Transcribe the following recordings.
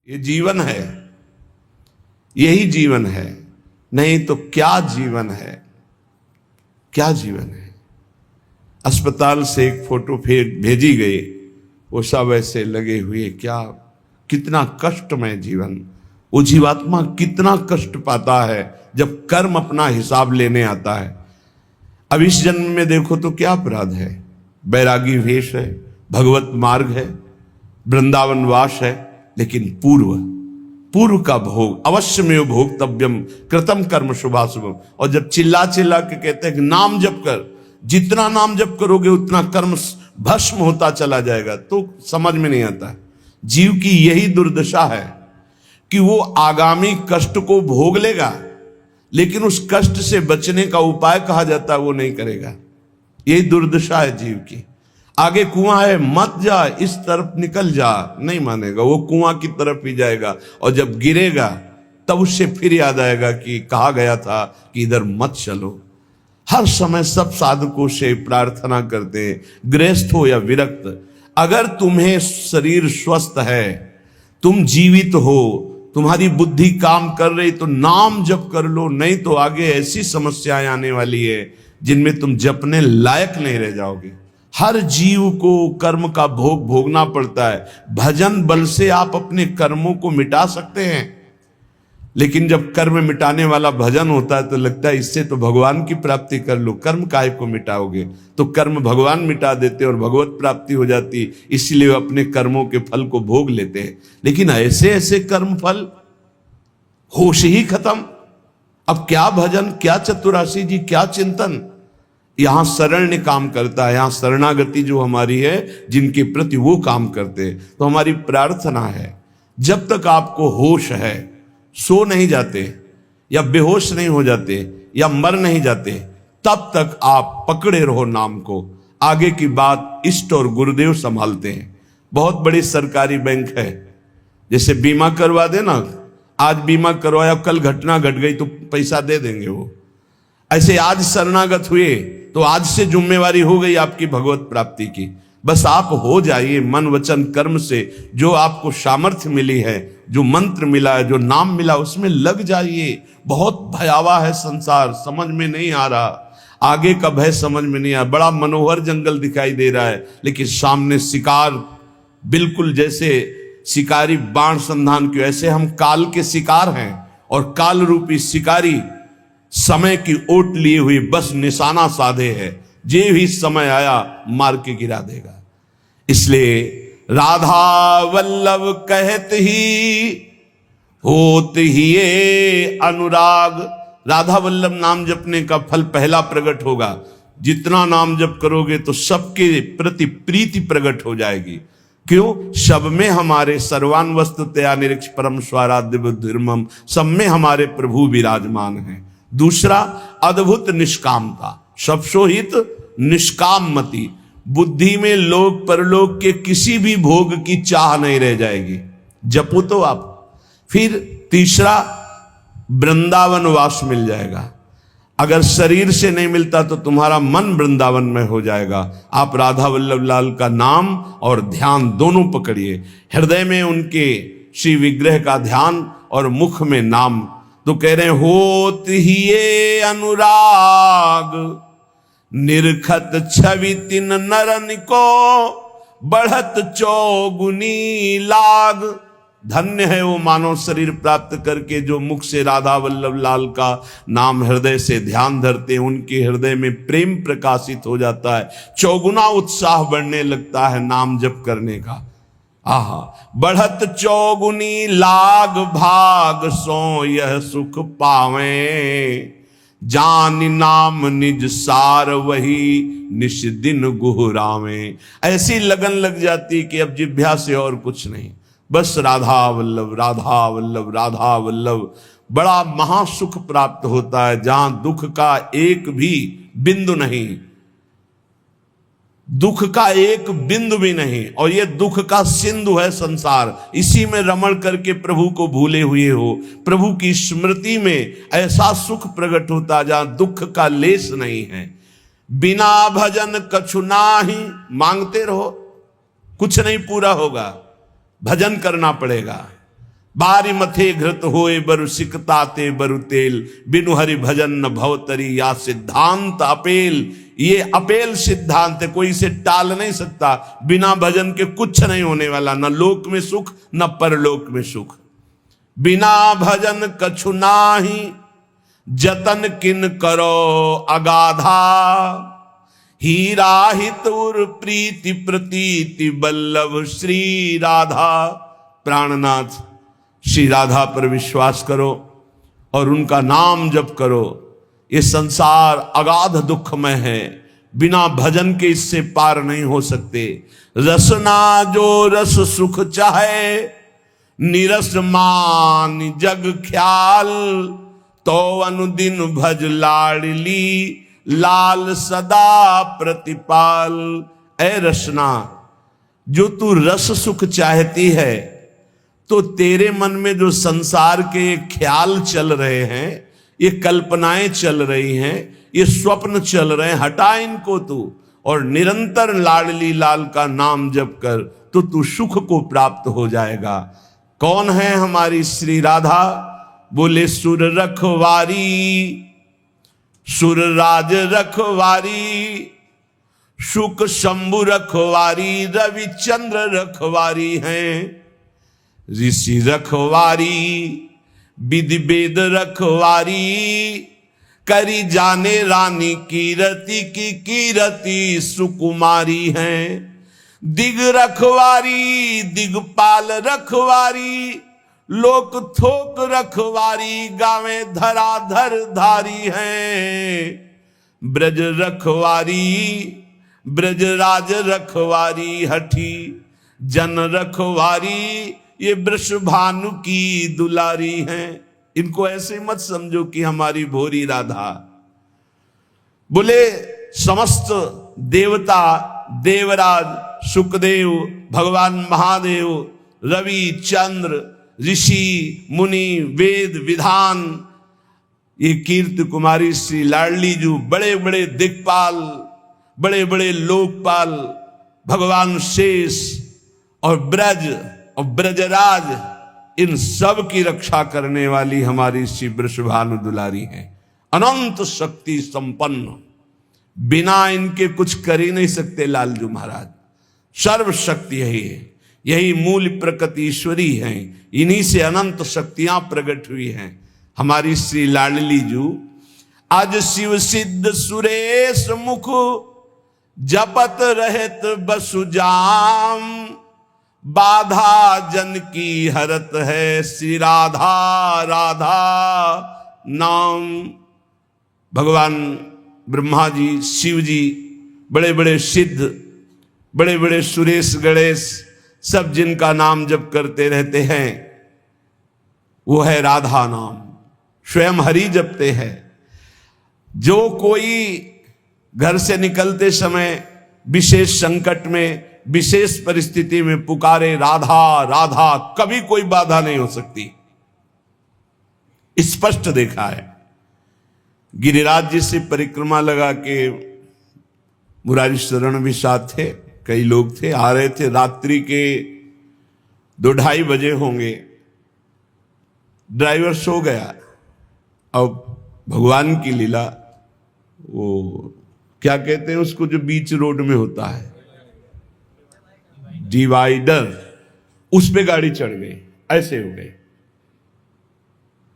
ये जीवन है, यही जीवन है, नहीं तो क्या जीवन है, क्या जीवन है। अस्पताल से एक फोटो फिर भेजी गई, वो सब ऐसे लगे हुए, क्या कितना कष्टमय जीवन। वो जीवात्मा कितना कष्ट पाता है जब कर्म अपना हिसाब लेने आता है। अब इस जन्म में देखो तो क्या अपराध है, बैरागी वेश है, भगवत मार्ग है, वृंदावन वास है, लेकिन पूर्व का भोग अवश्य में भोक्तव्यम कृतम कर्म शुभाशुभम। और जब चिल्ला चिल्ला के कहते हैं कि नाम जप कर, जितना नाम जप करोगे उतना कर्म भस्म होता चला जाएगा, तो समझ में नहीं आता है। जीव की यही दुर्दशा है कि वो आगामी कष्ट को भोग लेगा, लेकिन उस कष्ट से बचने का उपाय कहा जाता है वो नहीं करेगा। यही दुर्दशा है जीव की। आगे कुआं है, मत जा, इस तरफ निकल जा, नहीं मानेगा, वो कुआं की तरफ ही जाएगा। और जब गिरेगा तब उससे फिर याद आएगा कि कहा गया था कि इधर मत चलो। हर समय सब साधकों से प्रार्थना करते हैं, गृहस्थ हो या विरक्त, अगर तुम्हें शरीर स्वस्थ है, तुम जीवित हो, तुम्हारी बुद्धि काम कर रही, तो नाम जप कर लो, नहीं तो आगे ऐसी समस्याएं आने वाली है जिनमें तुम जपने लायक नहीं रह जाओगे। हर जीव को कर्म का भोग भोगना पड़ता है। भजन बल से आप अपने कर्मों को मिटा सकते हैं, लेकिन जब कर्म मिटाने वाला भजन होता है तो लगता है इससे तो भगवान की प्राप्ति कर लो, कर्म काहे को मिटाओगे। तो कर्म भगवान मिटा देते और भगवत प्राप्ति हो जाती, इसलिए अपने कर्मों के फल को भोग लेते हैं। लेकिन ऐसे ऐसे कर्म फल, होश ही खत्म। अब क्या भजन, क्या चतुरासी जी, क्या चिंतन। यहां शरण्य काम करता है, यहां शरणागति जो हमारी है, जिनके प्रति वो काम करते हैं। तो हमारी प्रार्थना है, जब तक आपको होश है, सो नहीं जाते या बेहोश नहीं हो जाते या मर नहीं जाते, तब तक आप पकड़े रहो नाम को। आगे की बात इष्ट और गुरुदेव संभालते हैं। बहुत बड़ी सरकारी बैंक है, जैसे बीमा करवा देना, आज बीमा करवाया, कल घटना घट गई तो पैसा दे देंगे वो। ऐसे आज शरणागत हुए तो आज से जिम्मेवारी हो गई आपकी भगवत प्राप्ति की। बस आप हो जाइए मन वचन कर्म से, जो आपको सामर्थ्य मिली है, जो मंत्र मिला है, जो नाम मिला, उसमें लग जाइए। बहुत भयावह है संसार, समझ में नहीं आ रहा, आगे का भय समझ में नहीं आ रहा। बड़ा मनोहर जंगल दिखाई दे रहा है, लेकिन सामने शिकार, बिल्कुल जैसे शिकारी बाण संधान के, ऐसे हम काल के शिकार हैं और काल रूपी शिकारी समय की ओट लिए हुई बस निशाना साधे है, जे भी समय आया मार के गिरा देगा। इसलिए राधा वल्लभ कहत ही होत ही ये अनुराग। राधा वल्लभ नाम जपने का फल पहला प्रकट होगा। जितना नाम जप करोगे तो सबके प्रति प्रीति प्रकट हो जाएगी। क्यों? सब में हमारे सर्वान वस्तुतया निरीक्ष परम स्वाराध्य बुद्धिर्मम, सब में हमारे प्रभु विराजमान हैं। दूसरा, अद्भुत निष्कामता, सबसो हित निष्काम मति। बुद्धि में लोक परलोक के किसी भी भोग की चाह नहीं रह जाएगी, जपो तो आप। फिर तीसरा, वृंदावन वास मिल जाएगा। अगर शरीर से नहीं मिलता तो तुम्हारा मन वृंदावन में हो जाएगा। आप राधा वल्लभ लाल का नाम और ध्यान दोनों पकड़िए। हृदय में उनके श्री विग्रह का ध्यान और मुख में नाम। तो कह रहे हैं, होत ही ये अनुराग, निरखत छवि तिन नरन को, बढ़त चौगुनी लाग। धन्य है वो मानव शरीर प्राप्त करके जो मुख से राधा वल्लभ लाल का नाम हृदय से ध्यान धरते हैं। उनके हृदय में प्रेम प्रकाशित हो जाता है, चौगुना उत्साह बढ़ने लगता है नाम जप करने का। आहा, बढ़त चौगुनी लाग, भाग सो यह सुख पावे, जान नाम निज सार वही निश दिन गुहरावे। ऐसी लगन लग जाती कि अब जिभ्या से और कुछ नहीं, बस राधा वल्लभ राधा वल्लभ राधा वल्लभ। बड़ा महासुख प्राप्त होता है, जहां दुख का एक भी बिंदु नहीं, दुख का एक बिंदु भी नहीं। और ये दुख का सिंधु है संसार, इसी में रमण करके प्रभु को भूले हुए हो। प्रभु की स्मृति में ऐसा सुख प्रकट होता जहां दुख का लेस नहीं है। बिना भजन कछु नाही, मांगते रहो, कुछ नहीं पूरा होगा, भजन करना पड़ेगा। बारी मथे घृत होए बरु सिकताते बरु तेल, बिनु हरि भजन न भवतरी या सिद्धांत अपेल। ये अपेल सिद्धांत है, कोई इसे टाल नहीं सकता। बिना भजन के कुछ नहीं होने वाला, न लोक में सुख न परलोक में सुख। बिना भजन कछु नाही, जतन किन करो अगाधा। हीरा हितुर प्रीति प्रतीति बल्लभ श्री राधा। प्राणनाथ श्री राधा पर विश्वास करो और उनका नाम जप करो। ये संसार अगाध दुखमय है, बिना भजन के इससे पार नहीं हो सकते। रसना जो रस सुख चाहे, निरस मान जग ख्याल। तो अनुदिन भज लाडली, लाल सदा प्रतिपाल। ऐ रसना, जो तू रस सुख चाहती है, तो तेरे मन में जो संसार के ख्याल चल रहे हैं, ये कल्पनाएं चल रही हैं, ये स्वप्न चल रहे हैं, हटा इनको तू और निरंतर लाडली लाल का नाम जप कर, तो तू सुख को प्राप्त हो जाएगा। कौन है हमारी श्री राधा? बोले सुर रखवारी, सुर राज रखवारी, शुक शंभु रखवारी, रविचंद्र रखवारी हैं। ऋषि रखवारी, विधि वेद रखवारी, करी जाने रानी कीरति की कीरति सुकुमारी हैं। दिग रखवारी, दिगपाल रखवारी, लोक थोक रखवारी, गावे धराधर धारी हैं। ब्रज रखवारी, ब्रजराज रखवारी, हठी जन रखवारी, ये वृषभानु की दुलारी हैं। इनको ऐसे मत समझो कि हमारी भोरी राधा। बोले समस्त देवता, देवराज, सुखदेव, भगवान महादेव, रवि, चंद्र, ऋषि, मुनि, वेद, विधान, ये कीर्ति कुमारी श्री लाडली जू, बड़े बड़े दिक्पाल, बड़े बड़े लोकपाल, भगवान शेष और ब्रज और ब्रजराज, इन सब की रक्षा करने वाली हमारी श्री वृषभानु दुलारी है। अनंत शक्ति संपन्न, बिना इनके कुछ कर ही नहीं सकते लालजू महाराज। सर्व शक्ति यही है, यही मूल प्रकृति ईश्वरी है, इन्हीं से अनंत शक्तियां प्रकट हुई हैं। हमारी श्री लाडली जू आज शिव सिद्ध सुरेश मुख, जपत रहत बसुजाम। बाधा जन की हरत है, श्री राधा राधा नाम। भगवान ब्रह्मा जी, शिव जी, बड़े बड़े सिद्ध, बड़े बड़े सुरेश गणेश, सब जिनका नाम जप करते रहते हैं, वो है राधा नाम। स्वयं हरि जपते हैं। जो कोई घर से निकलते समय विशेष संकट में, विशेष परिस्थिति में पुकारे राधा राधा, कभी कोई बाधा नहीं हो सकती। स्पष्ट देखा है। गिरिराज जी से परिक्रमा लगा के मुरारी शरण भी साथ थे, कई लोग थे, आ रहे थे। रात्रि के 2-2:30 बजे होंगे। ड्राइवर सो गया। अब भगवान की लीला, वो क्या कहते हैं उसको जो बीच रोड में होता है, डिवाइडर, उस पे गाड़ी चढ़ गई। ऐसे हो गए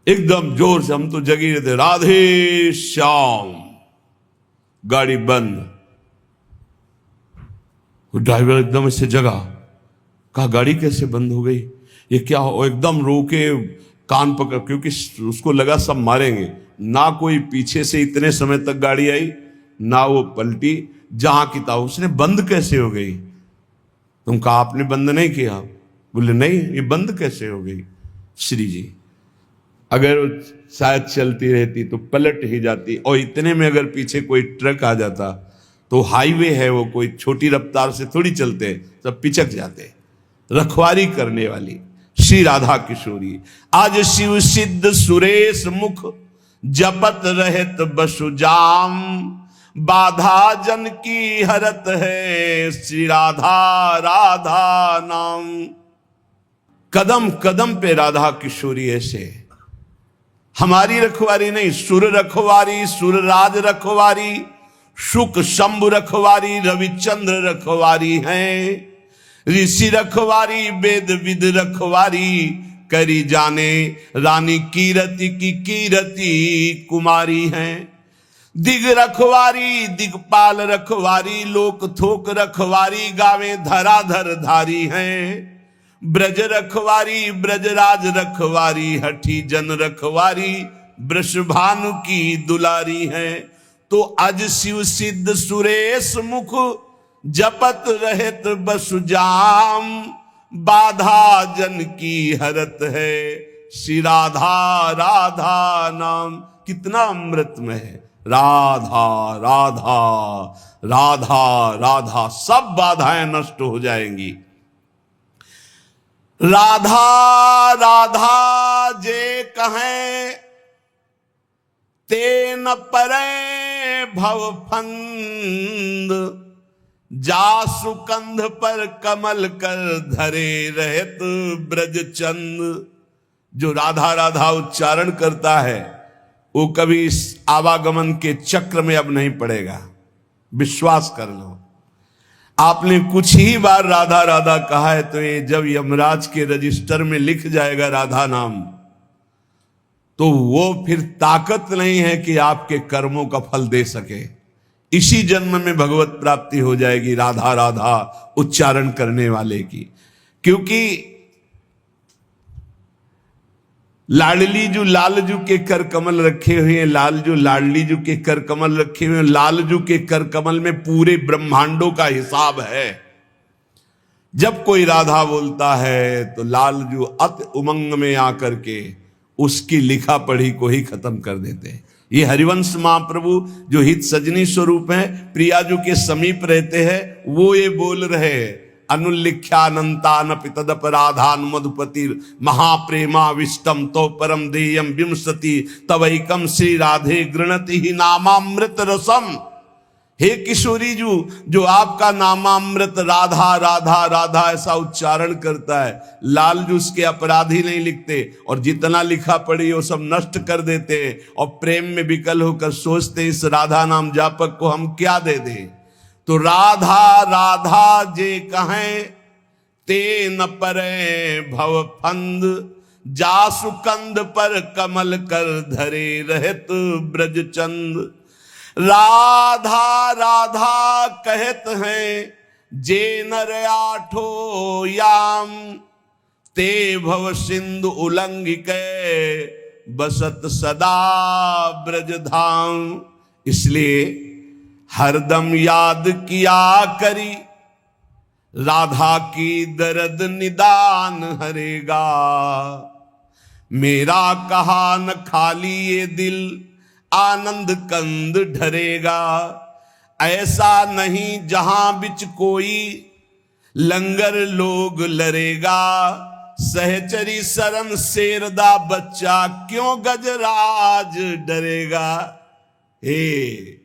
एकदम जोर से। हम तो जगी रहते, राधे श्याम, गाड़ी बंद। वो ड्राइवर एकदम ऐसे जगा, कहा गाड़ी कैसे बंद हो गई, ये क्या हो? एकदम रोके, कान पकड़, क्योंकि उसको लगा सब मारेंगे। ना कोई पीछे से इतने समय तक गाड़ी आई, ना वो पलटी, जहां की था। उसने बंद कैसे हो गई? तुम कहा आपने बंद नहीं किया। बोले नहीं, ये बंद कैसे हो गई? श्री जी, अगर शायद चलती रहती तो पलट ही जाती, और इतने में अगर पीछे कोई ट्रक आ जाता, तो हाईवे है वो, कोई छोटी रफ्तार से थोड़ी चलते, सब पिचक जाते। रखवारी करने वाली श्री राधा किशोरी। आज शिव सिद्ध सुरेश मुख, जपत रहत बसुजाम। बाधा जन की हरत है, श्री राधा राधा नाम। कदम कदम पे राधा किशोरी ऐसे, हमारी रखवारी नहीं, सुर रखवारी, सुरराज रखवारी, शुक शंभु रखवारी, रविचंद्र रखवारी हैं। ऋषि रखवारी, वेद विद रखवारी, करी जाने रानी कीरति की कीरति कुमारी हैं। दिग रखवारी, दिगपाल रखवारी, लोक थोक रखवारी, गावे धराधर धारी हैं। ब्रज रखवारी, ब्रजराज रखवारी, हठी जन रखवारी, वृषभानु की दुलारी हैं। तो अज शिव सिद्ध सुरेश मुख, जपत रहत बसु जाम, बाधा जन की हरत है, श्री राधा राधा नाम। कितना अमृतमय है, राधा राधा राधा राधा, सब बाधाएं नष्ट हो जाएंगी। राधा राधा जे कहें, ते न परे भव फंद, जासु कंध पर कमल कर धरे रहत ब्रज चंद। जो राधा राधा उच्चारण करता है वो कभी इस आवागमन के चक्र में अब नहीं पड़ेगा, विश्वास कर लो। आपने कुछ ही बार राधा राधा कहा है तो ये जब यमराज के रजिस्टर में लिख जाएगा राधा नाम, तो वो फिर ताकत नहीं है कि आपके कर्मों का फल दे सके। इसी जन्म में भगवत प्राप्ति हो जाएगी राधा राधा उच्चारण करने वाले की। क्योंकि लाडली जो लालजू के कर कमल रखे हुए हैं, लालजू लाडली जू के कर कमल रखे हुए हैं, लालजू के कर कमल में पूरे ब्रह्मांडों का हिसाब है। जब कोई राधा बोलता है तो लालजू अति उमंग में आकर के उसकी लिखा पढ़ी को ही खत्म कर देते हैं। ये हरिवंश महाप्रभु जो हित सजनी स्वरूप हैं, प्रियाजू के समीप रहते हैं, वो ये बोल रहे हैं, अनुल्लिख्यानंतान पितदपराधान मधुपति महाप्रेमा विष्टम तो परम देयम विंशति तवैकम श्री राधे गृणति ही नामामृत रसम। हे किशोरी जू, जो आपका नामामृत राधा राधा राधा ऐसा उच्चारण करता है, लालजू उसके अपराधी नहीं लिखते, और जितना लिखा पढ़ी वो सब नष्ट कर देते हैं, और प्रेम में विकल होकर सोचते इस राधा नाम जापक को हम क्या दे दें। तो राधा राधा जे कहें, ते न परे भव फंद, जासु कंद पर कमल कर धरे रहत ब्रज चंद। राधा राधा कहत हैं, जे नर आठो याम, ते भव सिंधु उल्लंघिक बसत सदा ब्रज धाम। इसलिए हरदम याद किया करी, राधा की दर्द निदान हरेगा। मेरा कहा न खाली ये दिल, आनंद कंद ढरेगा। ऐसा नहीं जहां बिच कोई, लंगर लोग लरेगा। सहचरी शरण शेरदा बच्चा, क्यों गजराज डरेगा। हे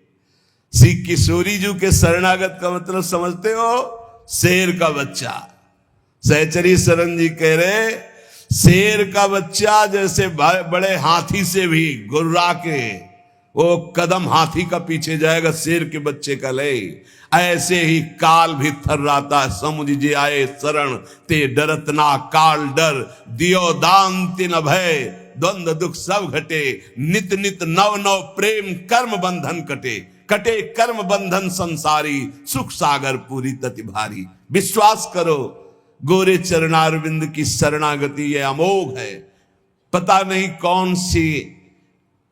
श्री किशोरी जी के शरणागत का मतलब समझते हो, शेर का बच्चा। सहचरी शरण जी कह रहे, शेर का बच्चा जैसे बड़े हाथी से भी गुर्रा के वो कदम हाथी का पीछे जाएगा, शेर के बच्चे का ले, ऐसे ही काल भी थर्राता है। समुझ जे आए शरण, ते डरत ना काल डर, दियो दान तिन भय, द्वंद्व दुख सब घटे। नित नित नव नव प्रेम कर्म बंधन कटे, कटे कर्म बंधन संसारी, सुख सागर पूरी तति भारी। विश्वास करो, गोरे चरणारविंद की शरणागति ये अमोघ है। पता नहीं कौन सी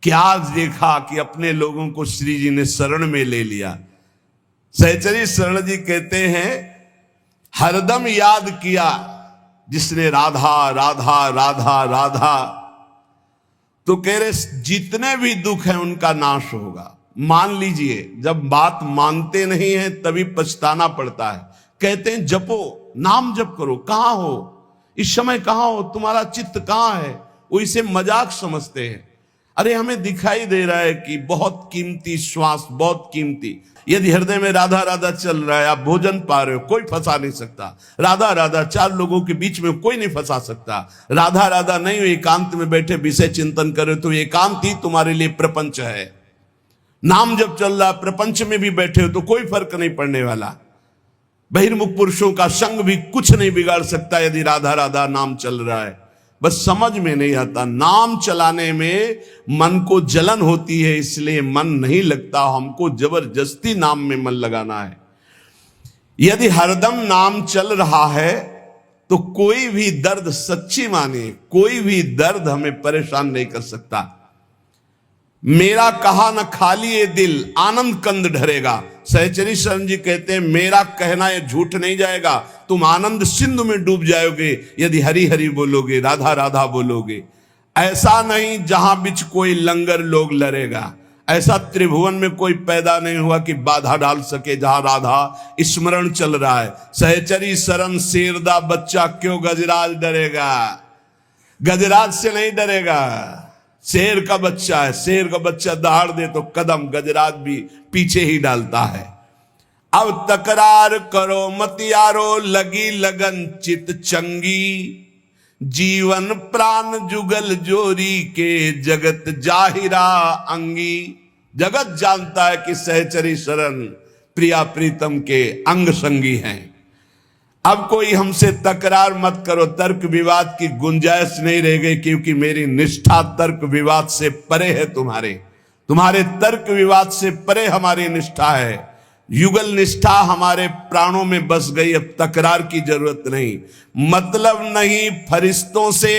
क्या देखा कि अपने लोगों को श्री जी ने शरण में ले लिया। सहचरी शरण जी कहते हैं, हरदम याद किया जिसने राधा राधा राधा राधा, तो कह रहे जितने भी दुख हैं उनका नाश होगा। मान लीजिए, जब बात मानते नहीं है तभी पछताना पड़ता है। कहते हैं जपो, नाम जप करो, कहां हो इस समय, कहां हो, तुम्हारा चित्त कहां है। वो इसे मजाक समझते हैं। अरे हमें दिखाई दे रहा है कि बहुत कीमती श्वास, बहुत कीमती, यदि हृदय में राधा राधा चल रहा है, आप भोजन पा रहे हो, कोई फंसा नहीं सकता। राधा राधा, चार लोगों के बीच में कोई नहीं फंसा सकता। राधा राधा नहीं हो, एकांत में बैठे विषय चिंतन करे तो एकांत ही तुम्हारे लिए प्रपंच है। नाम जब चल रहा, प्रपंच में भी बैठे हो तो कोई फर्क नहीं पड़ने वाला। बहिर्मुख पुरुषों का संग भी कुछ नहीं बिगाड़ सकता यदि राधा राधा नाम चल रहा है। बस समझ में नहीं आता, नाम चलाने में मन को जलन होती है, इसलिए मन नहीं लगता। हमको जबरदस्ती नाम में मन लगाना है। यदि हरदम नाम चल रहा है तो कोई भी दर्द, सच्ची मानिए, कोई भी दर्द हमें परेशान नहीं कर सकता। मेरा कहा न खाली ये दिल, आनंद कंद ढरेगा। सहचरी शरण जी कहते हैं मेरा कहना ये झूठ नहीं जाएगा, तुम आनंद सिंधु में डूब जाओगे यदि हरि हरि बोलोगे, राधा राधा बोलोगे। ऐसा नहीं जहां बीच कोई लंगर लोग लड़ेगा, ऐसा त्रिभुवन में कोई पैदा नहीं हुआ कि बाधा डाल सके जहां राधा स्मरण चल रहा है। सहचरी शरण शेरदा बच्चा, क्यों गजराज डरेगा? गजराज से नहीं डरेगा, शेर का बच्चा है। शेर का बच्चा दहाड़ दे तो कदम गजराज भी पीछे ही डालता है। अब तकरार करो मत यारो, लगी लगन चित चंगी, जीवन प्राण जुगल जोरी के, जगत जाहिरा अंगी। जगत जानता है कि सहचरी शरण प्रिया प्रीतम के अंग संगी हैं। अब कोई हमसे तकरार मत करो, तर्क विवाद की गुंजाइश नहीं रह गई, क्योंकि मेरी निष्ठा तर्क विवाद से परे है। तुम्हारे तर्क विवाद से परे हमारी निष्ठा है। युगल निष्ठा हमारे प्राणों में बस गई, अब तकरार की जरूरत नहीं। मतलब नहीं फरिश्तों से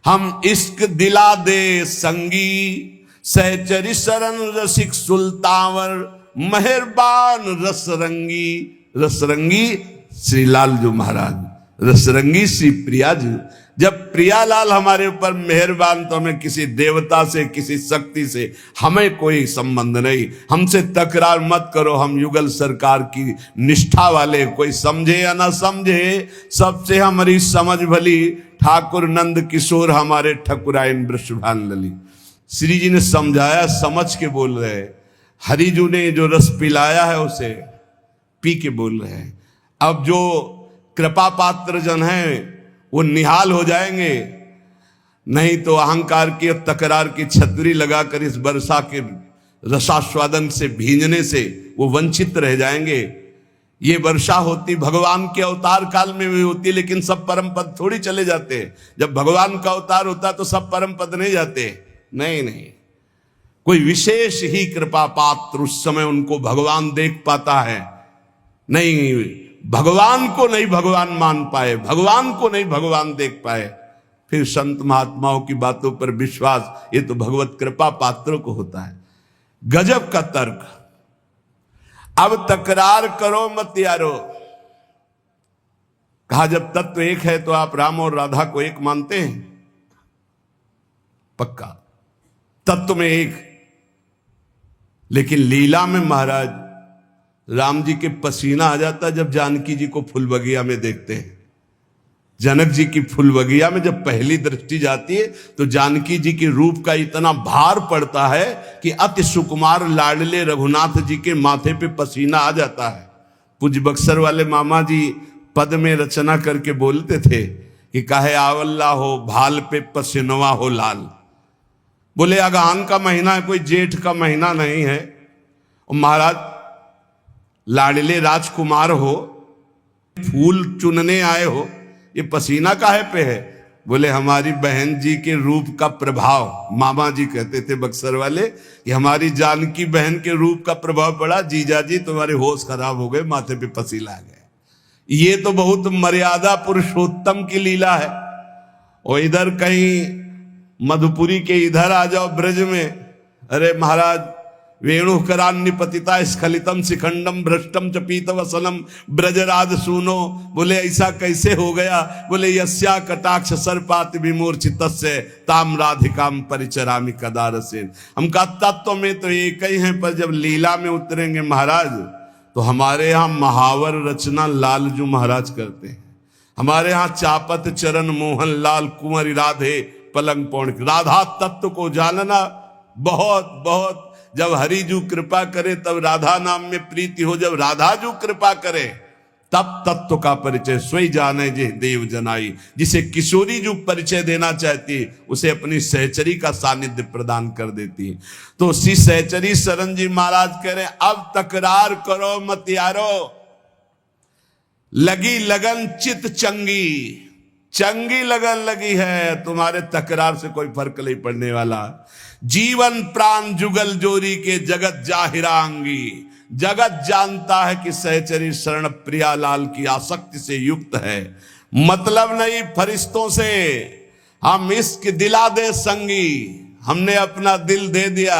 हम इश्क दिला दे संगी, सहचरी शरण रसिक सुल्तावर, मेहरबान रसरंगी। रसरंगी श्री लालजू महाराज, रसरंगी श्री प्रिया जी। जब प्रियालाल हमारे ऊपर मेहरबान तो हमें किसी देवता से, किसी शक्ति से हमें कोई संबंध नहीं। हमसे तकरार मत करो, हम युगल सरकार की निष्ठा वाले, कोई समझे या ना समझे सबसे हमारी समझ भली। ठाकुर नंद किशोर हमारे ठकुराइन वृषभान लली। श्री जी ने समझाया, समझ के बोल रहे। हरिजू ने जो रस पिलाया है उसे पी के बोल रहे हैं। अब जो कृपा पात्र जन हैं वो निहाल हो जाएंगे, नहीं तो अहंकार की और तकरार की छतरी लगाकर इस वर्षा के रसास्वादन से भींजने से वो वंचित रह जाएंगे। ये वर्षा होती भगवान के अवतार काल में भी होती, लेकिन सब परम पद थोड़ी चले जाते। जब भगवान का अवतार होता तो सब परम पद नहीं जाते। नहीं, कोई विशेष ही कृपा पात्र उस समय उनको भगवान देख पाता है। नहीं, भगवान को नहीं भगवान मान पाए, भगवान को नहीं भगवान देख पाए, फिर संत महात्माओं की बातों पर विश्वास, ये तो भगवत कृपा पात्रों को होता है। गजब का तर्क। अब तकरार करो मत यारो। कहा जब तत्व एक है तो आप राम और राधा को एक मानते हैं? पक्का तत्व में एक, लेकिन लीला में महाराज राम जी के पसीना आ जाता जब जानकी जी को फूल बगिया में देखते हैं। जनक जी की फूल बगिया में जब पहली दृष्टि जाती है तो जानकी जी के रूप का इतना भार पड़ता है कि अति सुकुमार लाडले रघुनाथ जी के माथे पे पसीना आ जाता है। पूज्य बक्सर वाले मामा जी पद में रचना करके बोलते थे कि काहे आवल्ला हो भाल पे पसीनवा हो लाल। बोले अगहन का महीना है, कोई जेठ का महीना नहीं है। और महाराज लाडले राजकुमार हो, फूल चुनने आए हो, ये पसीना काहे पे है? बोले हमारी बहन जी के रूप का प्रभाव। मामा जी कहते थे बक्सर वाले कि हमारी जानकी बहन के रूप का प्रभाव पड़ा, जीजा जी तुम्हारे होश खराब हो गए, माथे पे पसीना आ गया। ये तो बहुत मर्यादा पुरुषोत्तम की लीला है। और इधर कहीं मधुपुरी के इधर आ जाओ ब्रज में, अरे महाराज वेणुकरान्य पतिता स्खलितम शिखंडम भ्रष्टम च पीत वसनम ब्रजराज सुनो। बोले ऐसा कैसे हो गया? बोले यस्या कटाक्ष सर्पात विमूर्छित ताम राधिकाम परिचरामि कदारसेन। हम का तत्व में तो एक ही हैं, पर जब लीला में उतरेंगे महाराज तो हमारे यहाँ महावर रचना लालजू महाराज करते हैं। हमारे यहाँ चापत चरण मोहन लाल कुंवर राधे पलंग पौड़। राधा तत्व को जानना बहुत बहुत, जब हरिजू कृपा करे तब राधा नाम में प्रीति हो, जब राधाजू कृपा करे तब तत्व का परिचय सोई जाने जे देव जनाई। जिसे किशोरी जो परिचय देना चाहती उसे अपनी सहचरी का सानिध्य प्रदान कर देती। तो श्री सहचरी शरण जी महाराज कह रहे अब तकरार करो मत यारो, लगी लगन चित चंगी, चंगी लगन लगी है, तुम्हारे तकरार से कोई फर्क नहीं पड़ने वाला। जीवन प्राण जुगल जोरी के जगत जाहिरांगी, जगत जानता है कि सहचरी शरण प्रियालाल की आसक्ति से युक्त है। मतलब नहीं फरिश्तों से, हम इश्क दिला दे संगी, हमने अपना दिल दे दिया,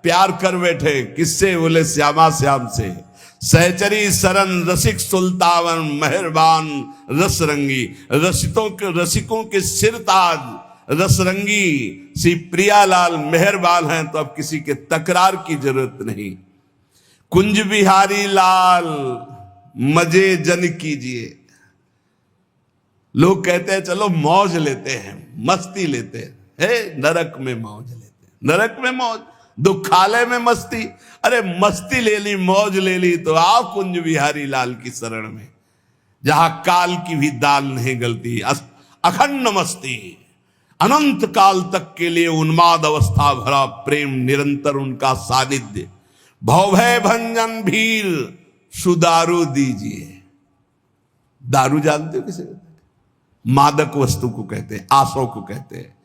प्यार कर बैठे। किससे? बोले श्यामा श्याम से। सहचरी शरण रसिक सुल्तान मेहरबान रसरंगी, रसिकों के सिरताज रसरंगी श्री प्रियालाल मेहरबान हैं, तो अब किसी के तकरार की जरूरत नहीं। कुंज बिहारी लाल मजे जन कीजिए। लोग कहते हैं चलो मौज लेते हैं, मस्ती लेते हैं, नरक में मौज लेते हैं, नरक में मौज, दुखालय में मस्ती। अरे मस्ती ले ली, मौज ले ली तो आओ कुंज बिहारी लाल की शरण में, जहां काल की भी दाल नहीं गलती। अखंड मस्ती, अनंत काल तक के लिए उन्माद अवस्था भरा प्रेम, निरंतर उनका सानिध्य। भवभय भंजन भीर सुदारू दीजिए। दारू जानते हो किसे? मादक वस्तु को कहते हैं, आसों को कहते हैं।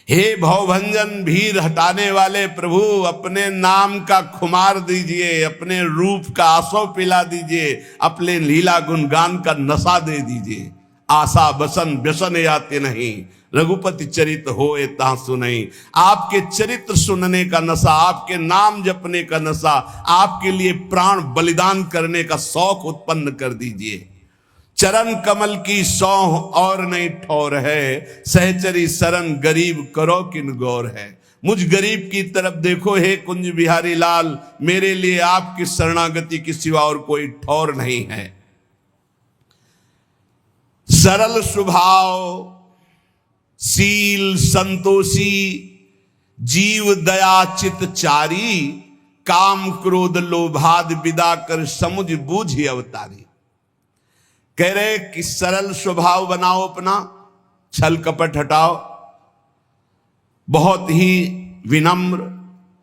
हे भवभंजन भीर हटाने वाले प्रभु, अपने नाम का खुमार दीजिए, अपने रूप का आसो पिला दीजिए, अपने लीला गुणगान का नशा दे दीजिए। आशा बसन व्यसन आते नहीं, रघुपति चरित होए ता सुनई। आपके चरित्र सुनने का नशा, आपके नाम जपने का नशा, आपके लिए प्राण बलिदान करने का शौक उत्पन्न कर दीजिए। चरण कमल की सौह और नहीं ठौर है, सहचरी शरण गरीब करो किन गौर है। मुझ गरीब की तरफ देखो हे कुंज बिहारी लाल, मेरे लिए आपकी शरणागति के सिवा और कोई ठौर नहीं है। सरल स्वभाव, शील संतोषी, जीव दया चित चारी, काम क्रोध लोभाद विदा कर समुझ बूझ अवतारी। कह रहे कि सरल स्वभाव बनाओ अपना, छल कपट हटाओ, बहुत ही विनम्र,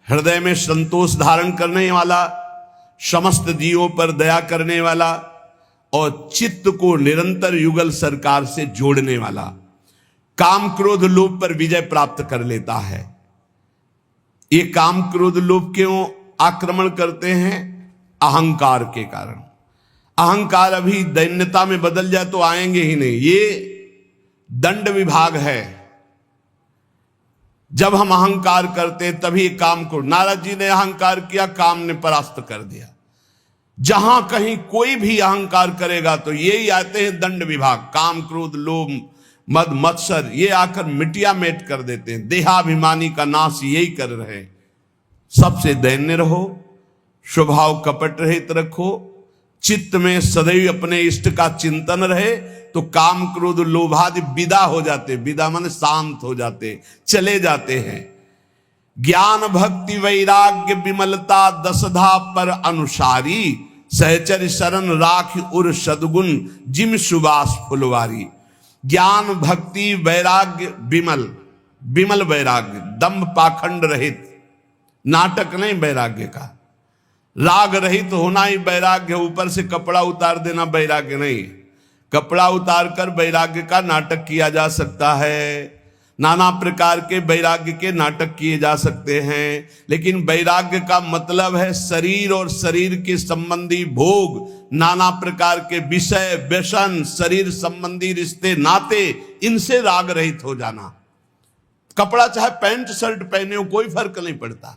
हृदय में संतोष धारण करने वाला, समस्त जीवों पर दया करने वाला और चित्त को निरंतर युगल सरकार से जोड़ने वाला। काम क्रोध लोभ पर विजय प्राप्त कर लेता है। ये काम क्रोध लोभ क्यों आक्रमण करते हैं? अहंकार के कारण। अहंकार अभी दैन्यता में बदल जाए तो आएंगे ही नहीं। ये दंड विभाग है। जब हम अहंकार करते तभी काम को, नारद जी ने अहंकार किया, काम ने परास्त कर दिया। जहां कहीं कोई भी अहंकार करेगा तो यही आते हैं दंड विभाग, काम क्रोध लोभ मद मत्सर, ये आकर मिटिया मेट कर देते हैं। देहाभिमानी का नाश यही कर रहे हैं। सबसे दैन्य रहो, स्वभाव कपट रहित रखो, चित्त में सदैव अपने इष्ट का चिंतन रहे, तो काम क्रोध लोभादि विदा हो जाते। विदा माने शांत हो जाते, चले जाते हैं। ज्ञान भक्ति वैराग्य विमलता दसधा पर अनुसारी, सहचर शरण राख उर सदगुण जिम सुबास फुलवारी। ज्ञान भक्ति वैराग्य विमल, विमल वैराग्य, दंभ पाखंड रहित, नाटक नहीं वैराग्य का, राग रहित होना ही वैराग्य। ऊपर से कपड़ा उतार देना वैराग्य नहीं। कपड़ा उतार कर वैराग्य का नाटक किया जा सकता है, नाना प्रकार के वैराग्य के नाटक किए जा सकते हैं, लेकिन वैराग्य का मतलब है शरीर और शरीर के संबंधी भोग, नाना प्रकार के विषय व्यसन, शरीर संबंधी रिश्ते नाते, इनसे राग रहित हो जाना। कपड़ा चाहे पैंट शर्ट पहने हो, कोई फर्क नहीं पड़ता।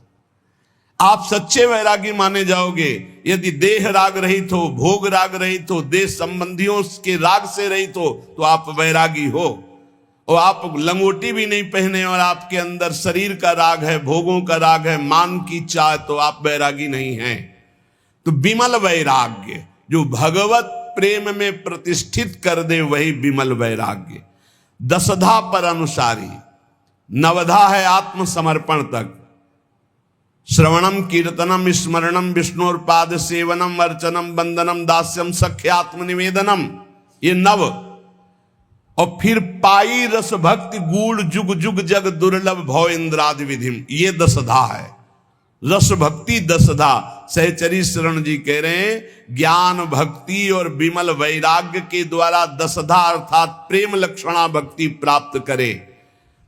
आप सच्चे वैरागी माने जाओगे यदि देह राग रहित हो, भोग राग रहित हो, देश संबंधियों के राग से रहित हो, तो आप वैरागी हो। और आप लंगोटी भी नहीं पहने और आपके अंदर शरीर का राग है, भोगों का राग है, मान की चाह, तो आप वैरागी नहीं हैं। तो विमल वैराग्य जो भगवत प्रेम में प्रतिष्ठित कर दे, वही विमल वैराग्य। दसधा पर अनुसारी, नवधा है आत्मसमर्पण तक। श्रवणम कीर्तनम स्मरणम विष्णुर्पाद सेवनम अर्चनम वंदनम दास्यम सख्य आत्मनिवेदनम, ये नव। और फिर पाई रस भक्ति गूढ़ जुग जुग जग दुर्लभ भव इंद्रादि विधिम, ये दसधा है। रस भक्ति दसधा। सहचरी शरण जी कह रहे हैं ज्ञान भक्ति और विमल वैराग्य के द्वारा दसधा अर्थात प्रेम लक्षणा भक्ति प्राप्त करे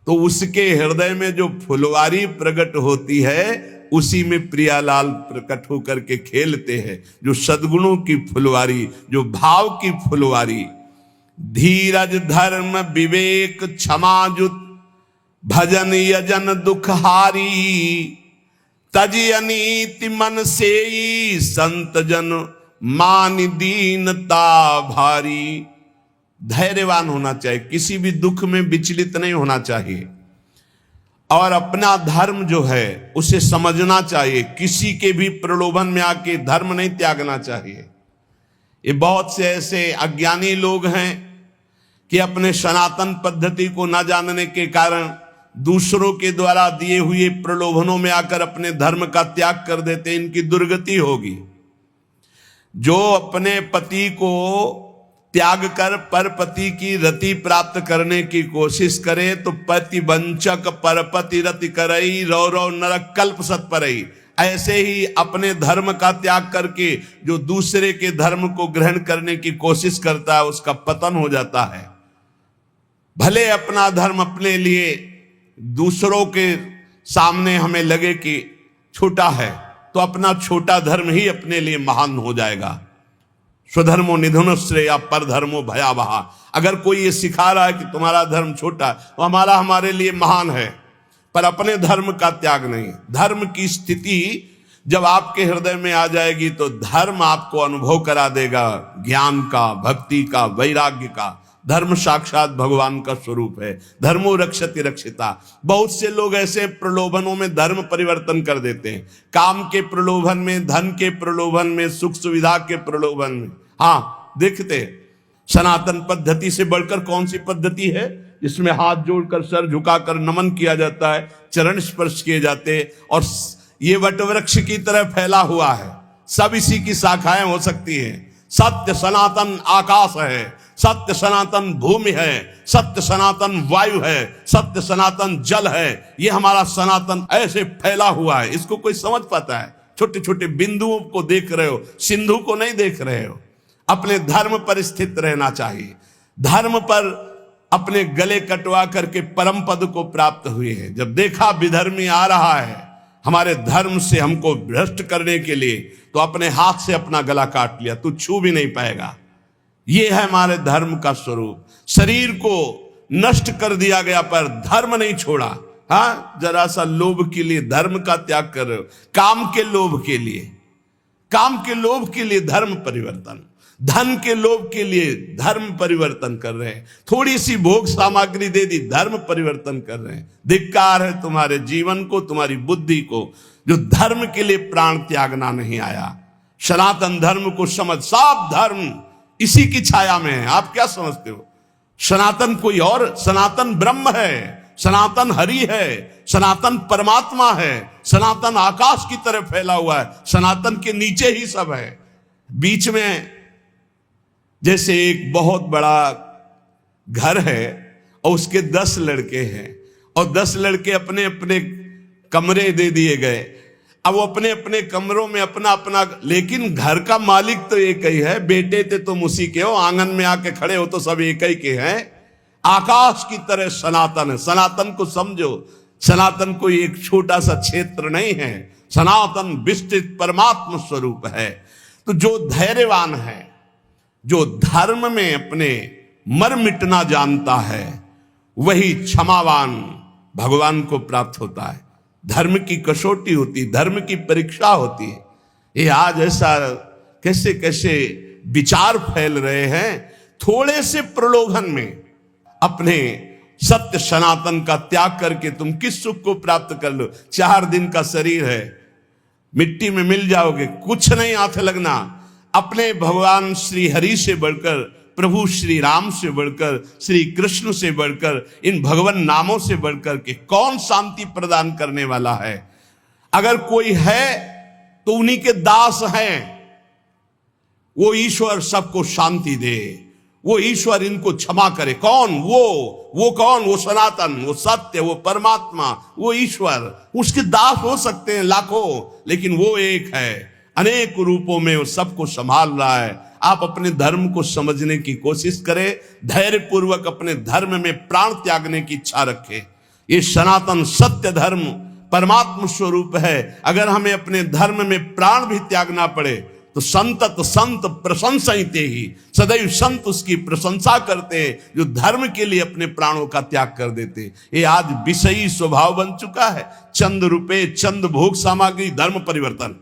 तो उसके हृदय में जो फुलवारी प्रकट होती है उसी में प्रियालाल प्रकट होकर के खेलते हैं। जो सद्गुणों की फुलवारी, जो भाव की फुलवारी, धीरज धर्म विवेक क्षमाजुत भजन यजन दुखहारी, तजी अनीति मन से संत जन मान दीनता भारी। धैर्यवान होना चाहिए, किसी भी दुख में विचलित नहीं होना चाहिए और अपना धर्म जो है उसे समझना चाहिए। किसी के भी प्रलोभन में आके धर्म नहीं त्यागना चाहिए। ये बहुत से ऐसे अज्ञानी लोग हैं कि अपने सनातन पद्धति को न जानने के कारण दूसरों के द्वारा दिए हुए प्रलोभनों में आकर अपने धर्म का त्याग कर देते। इनकी दुर्गति होगी। जो अपने पति को त्याग कर परपति की रति प्राप्त करने की कोशिश करे तो पति वंचक परपति रति करई रौ रौ नरक कल्प सत्परई। ऐसे ही अपने धर्म का त्याग करके जो दूसरे के धर्म को ग्रहण करने की कोशिश करता है उसका पतन हो जाता है। भले अपना धर्म अपने लिए दूसरों के सामने हमें लगे कि छोटा है तो अपना छोटा धर्म ही अपने लिए महान हो जाएगा। स्वधर्मो निधनुश्रेय या परधर्मो भयावह। अगर कोई ये सिखा रहा है कि तुम्हारा धर्म छोटा तो हमारे लिए महान है, पर अपने धर्म का त्याग नहीं। धर्म की स्थिति जब आपके हृदय में आ जाएगी तो धर्म आपको अनुभव करा देगा ज्ञान का, भक्ति का, वैराग्य का। धर्म साक्षात भगवान का स्वरूप है। धर्मो रक्षति रक्षिता। बहुत से लोग ऐसे प्रलोभनों में धर्म परिवर्तन कर देते हैं। काम के प्रलोभन में, धन के प्रलोभन में, सुख सुविधा के प्रलोभन में। हाँ, देखते हैं सनातन पद्धति से बढ़कर कौन सी पद्धति है जिसमें हाथ जोड़कर सर झुकाकर नमन किया जाता है, चरण स्पर्श किए जाते हैं और ये वटवृक्ष की तरह फैला हुआ है। सब इसी की शाखाएं हो सकती हैं। सत्य सनातन आकाश है, सत्य सनातन भूमि है, सत्य सनातन वायु है, सत्य सनातन जल है। ये हमारा सनातन ऐसे फैला हुआ है। इसको कोई समझ पाता है? छोटे छोटे बिंदुओं को देख रहे हो, सिंधु को नहीं देख रहे हो। अपने धर्म पर स्थित रहना चाहिए। धर्म पर अपने गले कटवा करके परम पद को प्राप्त हुए हैं। जब देखा विधर्मी आ रहा है हमारे धर्म से हमको भ्रष्ट करने के लिए तो अपने हाथ से अपना गला काट लिया, तू छू भी नहीं पाएगा। ये है हमारे धर्म का स्वरूप। शरीर को नष्ट कर दिया गया पर धर्म नहीं छोड़ा। हाँ, जरा सा लोभ के लिए धर्म का त्याग कर रहे हो। काम के लोभ के लिए, काम के लोभ के लिए धर्म परिवर्तन, धन के लोभ के लिए धर्म परिवर्तन कर रहे हैं। थोड़ी सी भोग सामग्री दे दी, धर्म परिवर्तन कर रहे हैं। धिक्कार है तुम्हारे जीवन को, तुम्हारी बुद्धि को, जो धर्म के लिए प्राण त्यागना नहीं आया। सनातन धर्म को समझ। सब धर्म इसी की छाया में है। आप क्या समझते हो? सनातन कोई और, सनातन ब्रह्म है, सनातन हरि है, सनातन परमात्मा है, सनातन आकाश की तरह फैला हुआ है। सनातन के नीचे ही सब है। बीच में जैसे एक बहुत बड़ा घर है और उसके 10 लड़के हैं और 10 लड़के अपने अपने कमरे दे दिए गए। अब वो अपने अपने कमरों में अपना अपना, लेकिन घर का मालिक तो एक ही है। बेटे थे तुम उसी के हो, आंगन में आके खड़े हो तो सब एक ही के हैं। आकाश की तरह सनातन है। सनातन को समझो। सनातन कोई एक छोटा सा क्षेत्र नहीं है। सनातन विस्तृत परमात्मा स्वरूप है। तो जो धैर्यवान है, जो धर्म में अपने मर मिटना जानता है, वही क्षमावान भगवान को प्राप्त होता है। धर्म की कसौटी होती, धर्म की परीक्षा होती है। ये आज ऐसा कैसे कैसे विचार फैल रहे हैं। थोड़े से प्रलोभन में अपने सत्य सनातन का त्याग करके तुम किस सुख को प्राप्त कर लो। 4 दिन का शरीर है, मिट्टी में मिल जाओगे, कुछ नहीं हाथ लगना। अपने भगवान श्री हरि से बढ़कर प्रभु श्री राम से बढ़कर, श्री कृष्ण से बढ़कर, इन भगवान नामों से बढ़कर के कौन शांति प्रदान करने वाला है? अगर कोई है तो उन्हीं के दास हैं। वो ईश्वर सबको शांति दे, वो ईश्वर इनको क्षमा करे। कौन? वो कौन? वो सनातन, वो सत्य, वो परमात्मा, वो ईश्वर। उसके दास हो सकते हैं लाखों, लेकिन वो एक है, अनेक रूपों में वो सबको संभाल रहा है। आप अपने धर्म को समझने की कोशिश करें, धैर्य पूर्वक अपने धर्म में प्राण त्यागने की इच्छा रखें। ये सनातन सत्य धर्म परमात्मा स्वरूप है। अगर हमें अपने धर्म में प्राण भी त्यागना पड़े तो संत प्रशंसते ही, सदैव संत उसकी प्रशंसा करते हैं जो धर्म के लिए अपने प्राणों का त्याग कर देते। ये आज विषयी स्वभाव बन चुका है। चंद रुपए, चंद भोग सामग्री, धर्म परिवर्तन।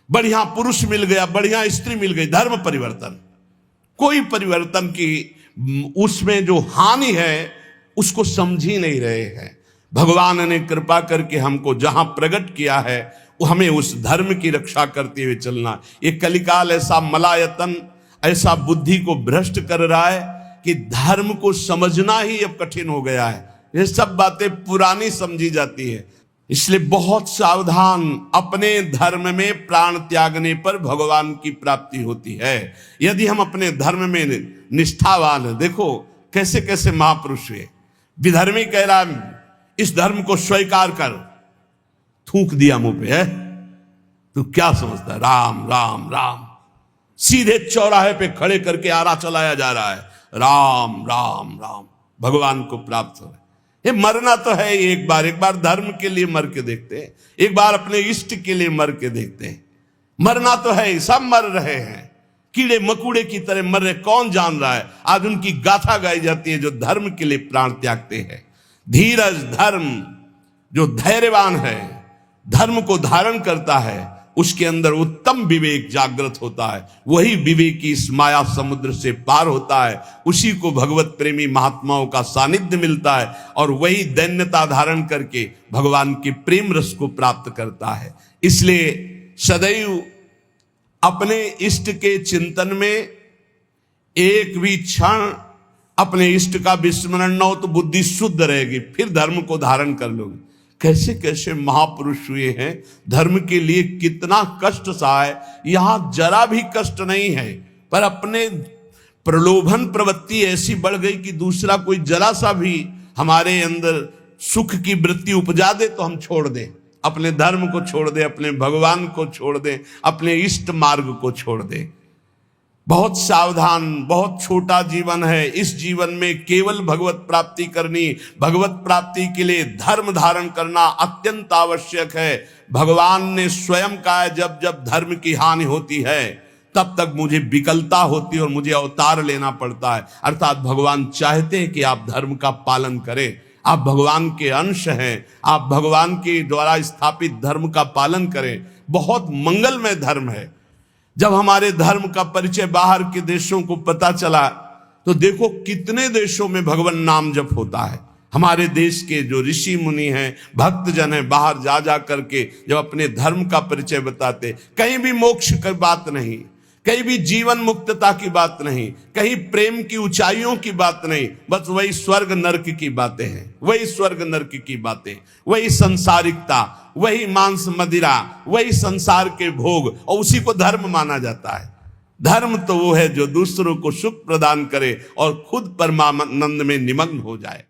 बढ़िया पुरुष मिल गया, बढ़िया स्त्री मिल गई, धर्म परिवर्तन। कोई परिवर्तन की उसमें जो हानि है उसको समझ ही नहीं रहे हैं। भगवान ने कृपा करके हमको जहां प्रकट किया है वो हमें उस धर्म की रक्षा करते हुए चलना। ये कलिकाल ऐसा मलायतन, ऐसा बुद्धि को भ्रष्ट कर रहा है कि धर्म को समझना ही अब कठिन हो गया है। ये सब बातें पुरानी समझी जाती है। इसलिए बहुत सावधान। अपने धर्म में प्राण त्यागने पर भगवान की प्राप्ति होती है। यदि हम अपने धर्म में निष्ठावान हैं, देखो कैसे कैसे महापुरुष हुए। विधर्मी कह रहा इस धर्म को स्वीकार कर, थूक दिया मुंह पे, है तू क्या समझता है? राम राम राम, सीधे चौराहे पे खड़े करके आरा चलाया जा रहा है, राम राम राम, भगवान को प्राप्त हो रहा है। ये मरना तो है एक बार धर्म के लिए मर के देखते हैं, एक बार अपने इष्ट के लिए मर के देखते हैं। मरना तो है, सब मर रहे हैं, कीड़े मकुड़े की तरह मर रहे, कौन जान रहा है? आज उनकी गाथा गाई जाती है जो धर्म के लिए प्राण त्यागते हैं। धीरज धर्म, जो धैर्यवान है, धर्म को धारण करता है, उसके अंदर उत्तम विवेक जागृत होता है। वही विवेक की इस माया समुद्र से पार होता है। उसी को भगवत प्रेमी महात्माओं का सानिध्य मिलता है और वही दैन्यता धारण करके भगवान के प्रेम रस को प्राप्त करता है। इसलिए सदैव अपने इष्ट के चिंतन में एक भी क्षण अपने इष्ट का विस्मरण न हो तो बुद्धि शुद्ध रहेगी, फिर धर्म को धारण कर लोगे। कैसे कैसे महापुरुष हुए हैं, धर्म के लिए कितना कष्ट सहा। यहां जरा भी कष्ट नहीं है, पर अपने प्रलोभन प्रवृत्ति ऐसी बढ़ गई कि दूसरा कोई जरा सा भी हमारे अंदर सुख की वृत्ति उपजा दे तो हम छोड़ दें, अपने धर्म को छोड़ दें, अपने भगवान को छोड़ दें, अपने इष्ट मार्ग को छोड़ दें। बहुत सावधान। बहुत छोटा जीवन है। इस जीवन में केवल भगवत प्राप्ति करनी, भगवत प्राप्ति के लिए धर्म धारण करना अत्यंत आवश्यक है। भगवान ने स्वयं कहा है, जब जब धर्म की हानि होती है तब तक मुझे विकलता होती है और मुझे अवतार लेना पड़ता है। अर्थात भगवान चाहते हैं कि आप धर्म का पालन करें। आप भगवान के अंश हैं, आप भगवान के द्वारा स्थापित धर्म का पालन करें। बहुत मंगलमय धर्म है। जब हमारे धर्म का परिचय बाहर के देशों को पता चला तो देखो कितने देशों में भगवान नाम जप होता है। हमारे देश के जो ऋषि मुनि हैं, भक्त जन हैं, बाहर जा जा करके जब अपने धर्म का परिचय बताते, कहीं भी मोक्ष की बात नहीं, कहीं भी जीवन मुक्तता की बात नहीं, कहीं प्रेम की ऊंचाइयों की बात नहीं, बस वही स्वर्ग नरक की बातें हैं, वही स्वर्ग नरक की बातें, वही संसारिकता, वही मांस मदिरा, वही संसार के भोग, और उसी को धर्म माना जाता है। धर्म तो वो है जो दूसरों को सुख प्रदान करे और खुद परमानंद में निमग्न हो जाए।